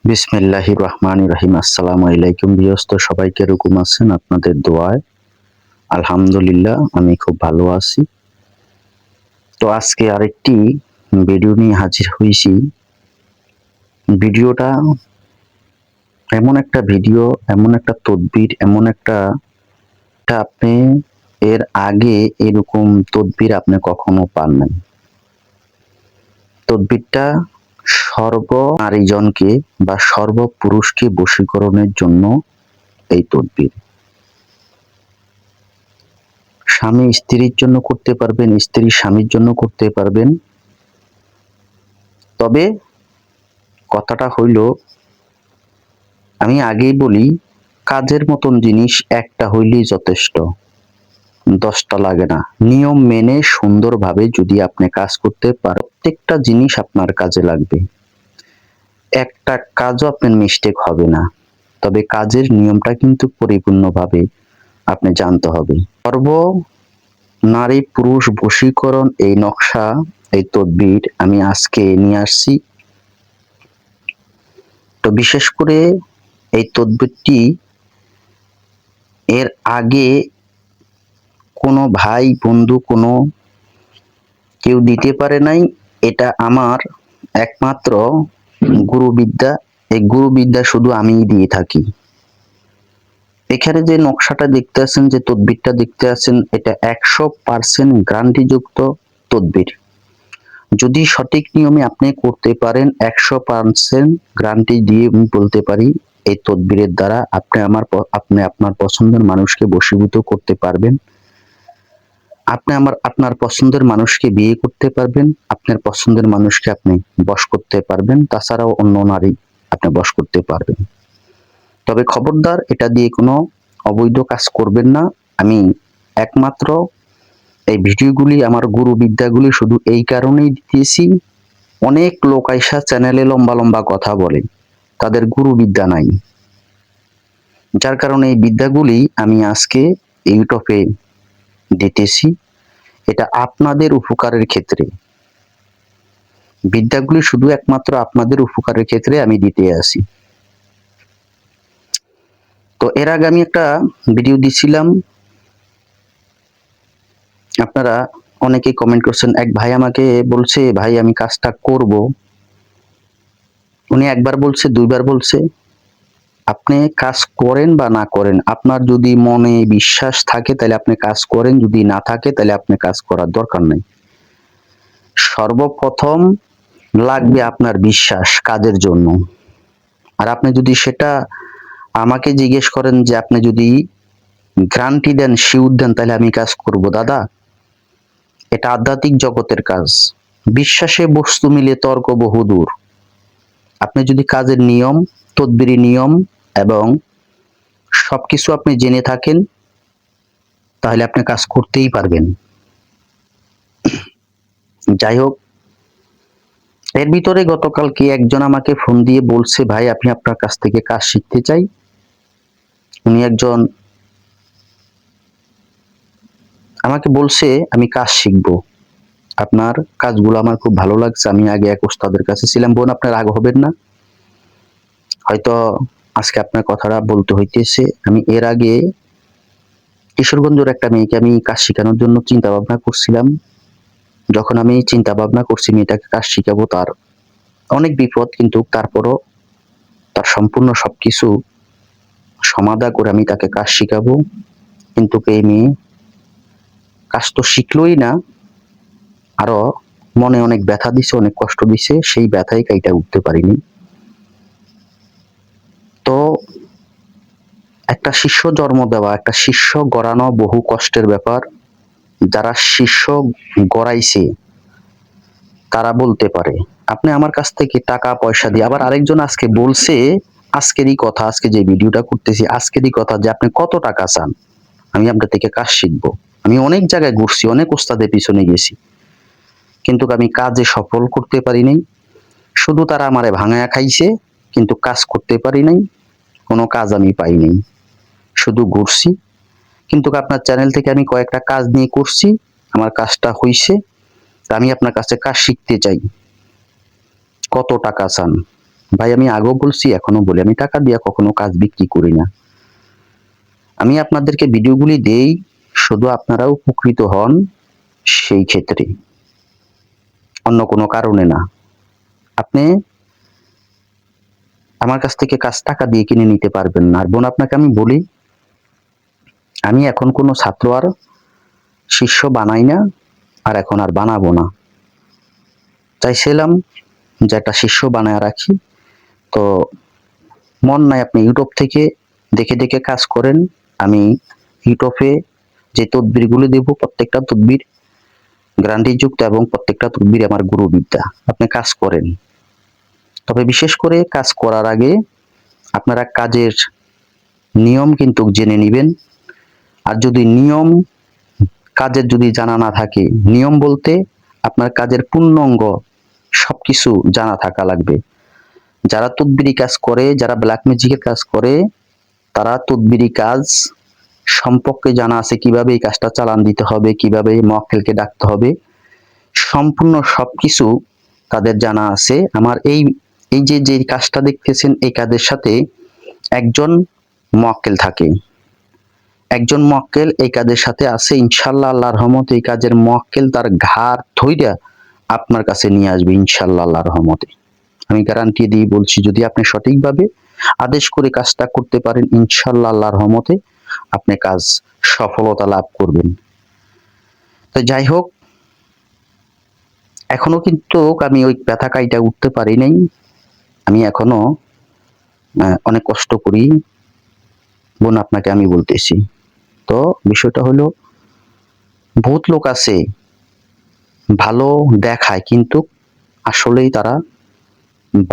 বিসমিল্লাহির রহমানির রহিম। আসসালামু আলাইকুম ভিউয়ার্স, তো সবাই কিরকম আছেন? আপনাদের দোয়ায় আলহামদুলিল্লাহ আমি খুব ভালো আছি। তো আজকে আরেকটি ভিডিও নিয়ে হাজির হয়েছি। ভিডিওটা এমন একটা ভিডিও, এমন একটা তদবির, এমন একটা আপনি এর আগে এরকম তদবির আপনি কখনো পান নাই। তদবিরটা সর্ব নারীজনকে বা সর্বপুরুষকে বশীকরণের জন্য এই তদবির। স্বামী স্ত্রীর জন্য করতে পারবেন, স্ত্রী স্বামীর জন্য করতে পারবেন। তবে কথাটা হইল, আমি আগেই বলি, কাজের মতন জিনিস একটা হইলেই যথেষ্ট, 10টা লাগে না। নিয়ম মেনে সুন্দরভাবে যদি আপনি কাজ করতে পারেন, প্রত্যেকটা জিনিস আপনার কাজে লাগবে। একটা কাজও আপনার মিস্টেক হবে না। তবে কাজের নিয়মটা কিন্তু পরিপূর্ণভাবে আপনি জানতে হবে। নারী পুরুষ বশীকরণ এই নকশা, এই তদবির আমি আজকে নিয়ে আসছি। তো বিশেষ করে এই তদবিরটি এর আগে কোনো ভাই বন্ধু কোনো কেউ দিতে পারে নাই। এটা আমার একমাত্র গুরুবিদ্যা। এই গুরুবিদ্যা শুধু আমিই দিয়ে থাকি। এখানে যে নকশাটা দেখতে আছেন, যে তদবিরটা দেখতে আছেন, এটা 100% গ্যারান্টিযুক্ত তদবির। যদি সঠিক নিয়মে আপনি করতে পারেন, 100% গ্যারান্টি দিয়ে আমি বলতে পারি, এই তদবিরের দ্বারা আপনি আপনার পছন্দের মানুষকে বশীভূত করতে পারবেন। আপনি আপনার পছন্দের মানুষকে বিয়ে করতে পারবেন, আপনার পছন্দের মানুষকে আপনি বশ করতে পারবেন, তাছাড়াও অন্য নারী আপনি বশ করতে পারবেন। তবে খবরদার, এটা দিয়ে কোনো অবৈধ কাজ করবেন না। আমি একমাত্র এই ভিডিওগুলি, আমার গুরু বিদ্যাগুলি শুধু এই কারণেই দিতেছি, অনেক লোক আইসা চ্যানেলে লম্বা লম্বা কথা বলে, তাদের গুরু বিদ্যা নাই। যার কারণে এই বিদ্যাগুলি আমি আজকে ইউটিউবে দিতেছি। এটা আপনাদের উপকারের ক্ষেত্রে, বিদ্যাগুলি শুধু একমাত্র আপনাদের উপকারের ক্ষেত্রে আমি দিতে আসি। তো এর আগে আমি একটা ভিডিও দিছিলাম, আপনারা অনেকে কমেন্ট করছেন। এক ভাই আমাকে বলছে, ভাই আমি কাজটা করব। উনি একবার বলছে, দুইবার বলছে। আপনি কাজ করেন বা না করেন, আপনার যদি মনে বিশ্বাস থাকে তাহলে আপনি কাজ করেন, যদি না থাকে তাহলে আপনি কাজ করার দরকার নাই। সর্বপ্রথম লাগবে আপনার বিশ্বাস কাজের জন্য। আর আপনি যদি সেটা আমাকে জিজ্ঞেস করেন যে আপনি যদি গ্যারান্টি দেন, শিওর দেন, তাহলে আমি কাজ করব। দাদা, এটা আধ্যাত্মিক জগতের কাজ। বিশ্বাসে বস্তু মিলে তর্ক বহুদূর। আপনি যদি কাজের নিয়ম, তদবিরি নিয়ম এবং সবকিছু আপনি জেনে থাকেন, তাহলে আপনি কাজ করতেই পারবেন। যাই হোক, এর ভিতরে গতকালকে একজন আমাকে ফোন দিয়ে বলছে, ভাই আপনি আপনার কাছ থেকে কাজ শিখতে চাই। উনি একজন আমাকে বলছে, আমি কাজ শিখবো, আপনার কাজগুলো আমার খুব ভালো লাগছে। আমি আগে এক ওস্তাদের কাছে ছিলাম। বোন, আপনার রাগ হবেন না, হয়তো আজকে আপনার কথাটা বলতে হইতেছে। আমি এর আগে কিশোরগঞ্জের একটা মেয়েকে আমি কাজ শেখানোর জন্য চিন্তা ভাবনা করছিলাম। যখন আমি চিন্তা ভাবনা করছি মেয়েটাকে কাজ শিখাবো, তার অনেক বিপদ, কিন্তু তারপরও তার সম্পূর্ণ সবকিছু সমাধা করে আমি তাকে কাজ শিখাবো। কিন্তু এই মেয়ে কাজ তো শিখলোই না, আরো মনে অনেক ব্যথা দিছে, অনেক কষ্ট দিছে। সেই ব্যথায় কাইটা উঠতে পারিনি। তো একটা শিষ্য জন্ম দেওয়া, একটা শিষ্য গড়ানো বহু কষ্টের ব্যাপার। যারা শিষ্য গড়াইছে তারা বলতে পারে। আপনি আমার কাছ থেকে টাকা পয়সা দিয়ে, আবার আরেকজন আজকে বলছে, আজকেরই কথা, আজকে যে ভিডিওটা করতেছি আজকেরই কথা, যে আপনি কত টাকা চান আমি আপনার থেকে কাজ শিখবো। আমি অনেক জায়গায় ঘুরছি, অনেক ওস্তাদের পিছনে গেছি, কিন্তু আমি কাজে সফল করতে পারি নাই। শুধু তারা আমারে ভাঙায়া খাইছে, কিন্তু কাজ করতে পারি নাই। কোনো কাজ আমি পাই নাই, শুধু ঘুরছি। কিন্তু আপনার চ্যানেল থেকে আমি কয়েকটা কাজ নিয়ে করছি, আমার কাজটা হইছে। আমি আপনার কাছে কাজ শিখতে চাই, কত টাকা চান ভাই আমি আগেও বলছি, এখনো বলি, আমি টাকা দিয়ে কখনো কাজ বিক্রি করি না। আমি আপনাদেরকে ভিডিওগুলি দেই শুধু আপনারা উপকৃত হন, সেই ক্ষেত্রে, অন্য কোনো কারণে না। আপনি আমার কাছ থেকে কাজ টাকা দিয়ে কিনে নিতে পারবেন না। আর বোন, আপনাকে আমি বলি, আমি এখন কোনো ছাত্র আর শিষ্য বানাই না, আর এখন আর বানাবো না। চাইছিলাম যে একটা শিষ্য বানায় রাখি, তো মন নাই। আপনি ইউটিউব থেকে দেখে দেখে কাজ করেন। আমি ইউটিউবে যে তদবিরগুলো দেব, প্রত্যেকটা তদবির গ্যারান্টিযুক্ত এবং প্রত্যেকটা তদবির আমার গুরুবিদ্যা। আপনি কাজ করেন, তবে বিশেষ করে কাজ করার আগে আপনারা কাজের নিয়ম কিন্তু জেনে নেবেন। আর যদি নিয়ম কাজের যদি জানা না থাকে, নিয়ম বলতে আপনার কাজের পূর্ণাঙ্গ সবকিছু জানা থাকা লাগবে। যারা তদবিরি কাজ করে, যারা ব্ল্যাক ম্যাজিকের কাজ করে, তারা তদবিরি কাজ সম্পর্কে জানা আছে, কিভাবে এই কাজটা চালান দিতে হবে, কিভাবে মক্কেলকে ডাকতে হবে, সম্পূর্ণ সবকিছু তাদের জানা আছে। আমার এই এই যে যে কাজটা দেখতেছেন, এই কাজের সাথে একজন মক্কেল থাকে। একজন মক্কেল এই কাজের সাথে আছে। ইনশাল্লাহ আল্লাহর রহমতে এই কাজের মক্কেল তার ঘাড় ধইরা আপনার কাছে নিয়ে আসবে ইনশাল্লাহ আল্লাহর রহমতে। আমি গ্যারান্টি দিয়ে বলছি, যদি আপনি সঠিকভাবে আদেশ করে কাজটা করতে পারেন, ইনশাল্লাহ আল্লাহর রহমতে আপনি কাজ সফলতা লাভ করবেন। তো যাই হোক, এখনো কিন্তু আমি ওই ব্যথা কাইটা উঠতে পারি নাই। আমি এখনো অনেক কষ্ট করি বোন, আপনাকে আমি বলতেছি। তো বিষয়টা হলো, বহুত লোক আছে ভালো দেখায়, কিন্তু আসলেই তারা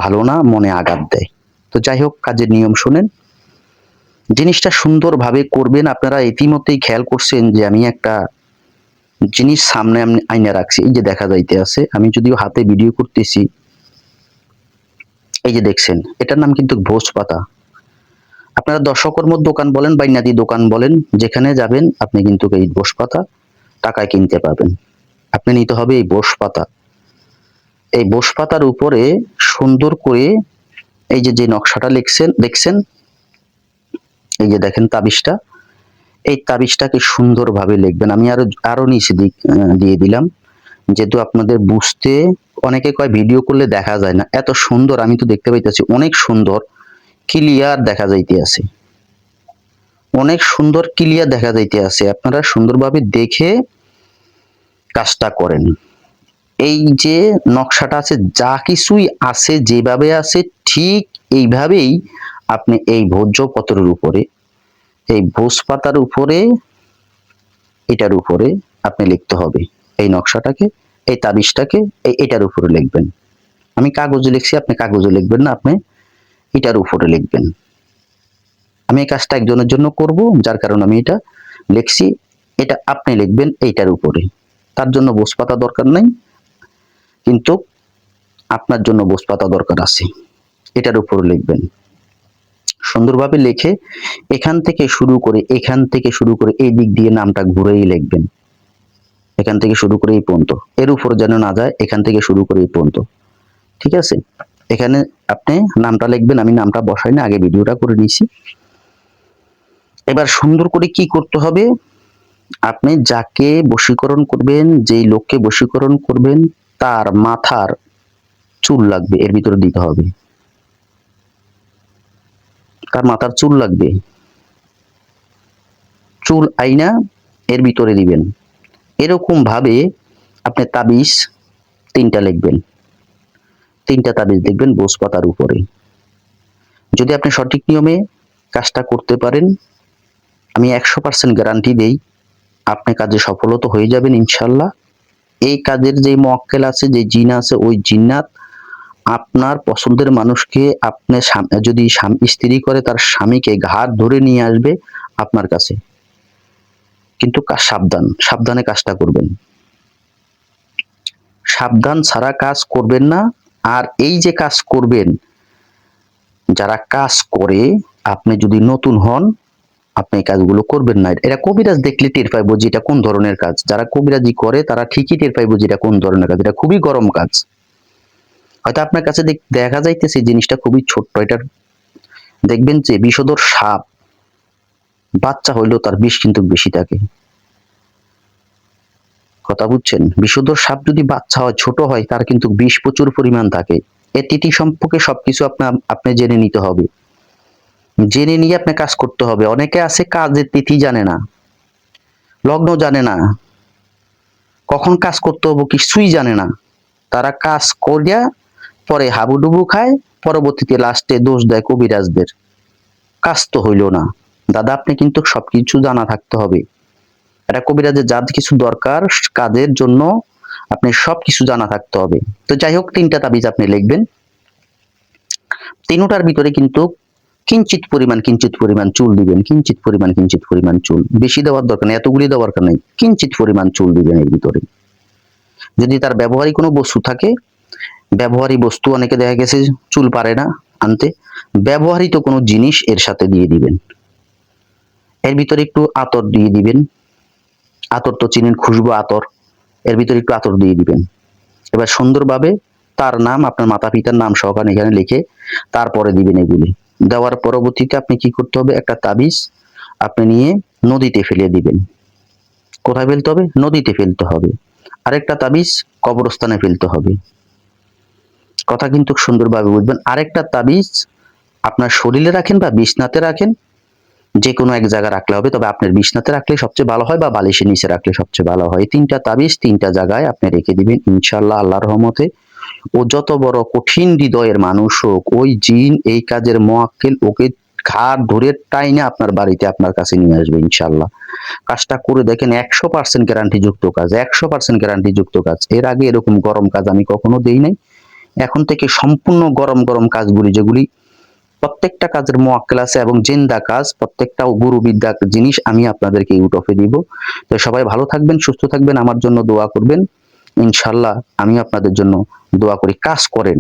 ভালো না, মনে আঘাত দেয়। তো যাই হোক, কাজের নিয়ম শুনেন, জিনিসটা সুন্দরভাবে করবেন। আপনারা ইতিমধ্যেই খেয়াল করছেন যে আমি একটা জিনিস সামনে আমি আইনা রাখছি, এই যে দেখা যাইতে আছে। আমি যদিও হাতে ভিডিও করতেছি, এই যে দেখছেন, এটার নাম কিন্তু ভোজ পাতা। আপনারা দশকর্মর দোকান বলেন, বাইনাদি দোকান বলেন, যেখানে যাবেন আপনি কিন্তু এই ভোজ পাতা টাকায় কিনতে পাবেন। আপনি নিতে হবে এই ভোজ পাতা। এই ভোজ পাতার উপরে সুন্দর করে এই যে যে নকশাটা দেখছেন, এই যে দেখেন তাবিজটা, এই তাবিজটাকে সুন্দরভাবে লিখবেন। আমি আরো নিচে দিয়ে দিলাম, যেহেতু আপনাদের বুঝতে অনেকে কয় ভিডিও করলে দেখা যায় না। এত সুন্দর আমি তো দেখতে পাইতেছি, অনেক সুন্দর ক্লিয়ার দেখা যাইতে আছে, অনেক সুন্দর ক্লিয়ার দেখা যাইতে আছে। আপনারা সুন্দরভাবে দেখে কাজটা করেন। এই যে নকশাটা আছে, যা কিছুই আছে যেভাবে আছে ঠিক এইভাবেই আপনি এই ভোজ্যপত্রের উপরে, এই ভোজ পাতার উপরে, এটার উপরে আপনি লিখতে হবে এই নকশাটাকে, এই তাবিজটাকে এটার উপরে লিখবেন। আমি কাগজে লিখছি, আপনি কাগজে লিখবেন না, আপনি এটার উপরে লিখবেন। আমি এই কাজটা একজনের জন্য করব, যার কারণে আমি এটা লিখছি। এটা আপনি লিখবেন এইটার উপরে। তার জন্য ভোজ পাতা দরকার নাই, কিন্তু আপনার জন্য ভোজ পাতা দরকার আছে। এটার উপরে লিখবেন সুন্দরভাবে। লিখে এখান থেকে শুরু করে এই দিক দিয়ে নামটা ঘুরেই লিখবেন। এখান থেকে শুরু করে এই পর্যন্ত, এর উপর যেন না যায়, এখান থেকে শুরু করে এই পর্যন্ত। ঠিক আছে, এখানে আপনি নামটা লিখবেন। আমি নামটা বসাই না, আগে ভিডিওটা করে নিয়েছি। এবার সুন্দর করে কি করতে হবে, আপনি যাকে বশীকরণ করবেন, যেই লোককে বশীকরণ করবেন, তার মাথার চুল লাগবে এর ভিতরে দিতে হবে। তার মাথার চুল লাগবে, চুল আইনা এর ভিতরে দিবেন। এরকম ভাবে আপনি তাবিজ 3টা লিখবেন, 3টা তাবিজ লিখবেন ভোজ পাতার উপরে। যদি আপনি সঠিক নিয়মে কাজটা করতে পারেন, আমি 100% গ্যারান্টি দেই আপনি কাজে সফলতা হয়ে যাবেন ইনশাল্লাহ। এই কাজের যে মুয়াক্কেল আছে, যে জিন আছে, ওই জিন্নাত আপনার পছন্দের মানুষকে, আপনি যদি স্ত্রী করে তার স্বামীকে ঘাড় ধরে নিয়ে আসবে আপনার কাছে। কিন্তু সাবধানে কাজটা করবেন, সাবধান ছাড়া কাজ করবেন না। আর এই যে কাজ করবেন, যারা কাজ করে, আপনি যদি নতুন হন, আপনি এই কাজগুলো করবেন না। এরা কবিরাজ দেখলে টের পাইবো যে এটা কোন ধরনের কাজ। যারা কবিরাজি করে তারা ঠিকই টের পাইবো যে এটা কোন ধরনের কাজ। এটা খুবই গরম কাজ। হয়তো আপনার কাছে দেখা যাইতেছে জিনিসটা খুবই ছোট্ট, এটার দেখবেন যে বিষধর সাপ বাচ্চা হইলেও তার বিষ কিন্তু বেশি থাকে। কথা বুঝছেন? বিষধর সাপ যদি বাচ্চা হয়, ছোট হয়, তার কিন্তু বিষ প্রচুর পরিমাণ থাকে। এই তিথি সম্পর্কে সবকিছু আপনি জেনে নিতে হবে। জেনে নিয়ে আপনি কাজ করতে হবে। অনেকে আছে কাজের তিথি জানে না, লগ্ন জানে না, কখন কাজ করতে হবে কিছুই জানে না। তারা কাজ করিয়া পরে হাবুডুবু খায়, পরবর্তীতে লাস্টে দোষ দেয় কবিরাজদের। কাজ তো হইল না। দাদা, আপনি কিন্তু সবকিছু জানা থাকতে হবে। এটা কবিরাজের যা কিছু দরকার কাজের জন্য আপনি সবকিছু জানা থাকতে হবে। তো যাই হোক, 3টা তাবিজ আপনি লিখবেন। 3টার ভিতরে কিন্তু কিঞ্চিত পরিমাণ চুল দিবেন, কিঞ্চিত পরিমাণ চুল। বেশি দেওয়ার দরকার নেই, এতগুলি দেওয়ার দরকার নেই। কিঞ্চিত পরিমাণ চুল দিবেন এর ভিতরে। যদি তার ব্যবহারিক কোনো বস্তু থাকে, ব্যবহারিক বস্তু অনেকে দেখা গেছে চুল পারে না আনতে, ব্যবহৃত কোনো জিনিস এর সাথে দিয়ে দিবেন। এর ভিতরে একটু আতর দিয়ে দিবেন। আতর তো চিনেন, খুশবু আতর। এর ভিতরে একটু আতর দিয়ে দিবেন। এবার সুন্দরভাবে তার নাম, আপনার মাতা পিতার নাম সহকারে এখানে লিখে তারপরে দিবেন এগুলি। দেওয়ার পরবর্তীতে আপনি কি করতে হবে, একটা তাবিজ আপনি নিয়ে নদীতে ফেলে দিবেন। কোথায় ফেলতে হবে? নদীতে ফেলতে হবে। আরেকটা তাবিজ কবরস্থানে ফেলতে হবে। কথা কিন্তু সুন্দরভাবে বুঝবেন। আরেকটা তাবিজ আপনার শরীরে রাখেন বা বিছনাতে রাখেন, যে কোনো এক জায়গায় রাখলে হবে, তবে আপনার বিছনাতে রাখলে সবচেয়ে ভালো হয় বা বালিশের নিচে রাখলে সবচেয়ে ভালো হয়। 3টা তাবিজ 3টা জায়গায় আপনি রেখে দিবেন। ইনশাআল্লাহ আল্লাহর রহমতে ও যত বড় কঠিন হৃদয়ের মানুষ হোক, ওই জিন এই কাজের মোয়াক্কেল ওকে ঘাড় ধরে টাইনা আপনার বাড়িতে আপনার কাছে নিয়ে আসবে ইনশাআল্লাহ। কাজটা করে দেখেন, 100% গ্যারান্টি যুক্ত কাজ, 100% গ্যারান্টি যুক্ত কাজ। এর আগে এরকম গরম কাজ আমি কখনো দেই নাই। এখন থেকে সম্পূর্ণ গরম কাজগুলি, যেগুলি প্রত্যেকটা কাজের মোয়াক্কেল আছে এবং জিন্দা কাজ, প্রত্যেকটা গুরুবিদ্যা জিনিস আমি আপনাদেরকে ইউটিউবে দিব। তো সবাই ভালো থাকবেন, সুস্থ থাকবেন, আমার জন্য দোয়া করবেন। ইনশাআল্লাহ আমি আপনাদের জন্য দোয়া করি। কাজ করেন।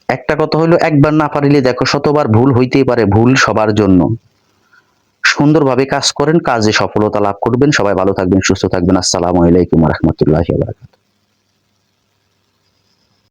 একটা কথা হলো, একবার না পারিলে দেখো শতবার ভুল হইতেই পারে, ভুল সবার জন্য। সুন্দরভাবে কাজ করেন, কাজে সফলতা লাভ করবেন। সবাই ভালো থাকবেন, সুস্থ থাকবেন। আসসালামু আলাইকুম ওয়া রাহমাতুল্লাহি ওয়া বারাকাতুহু।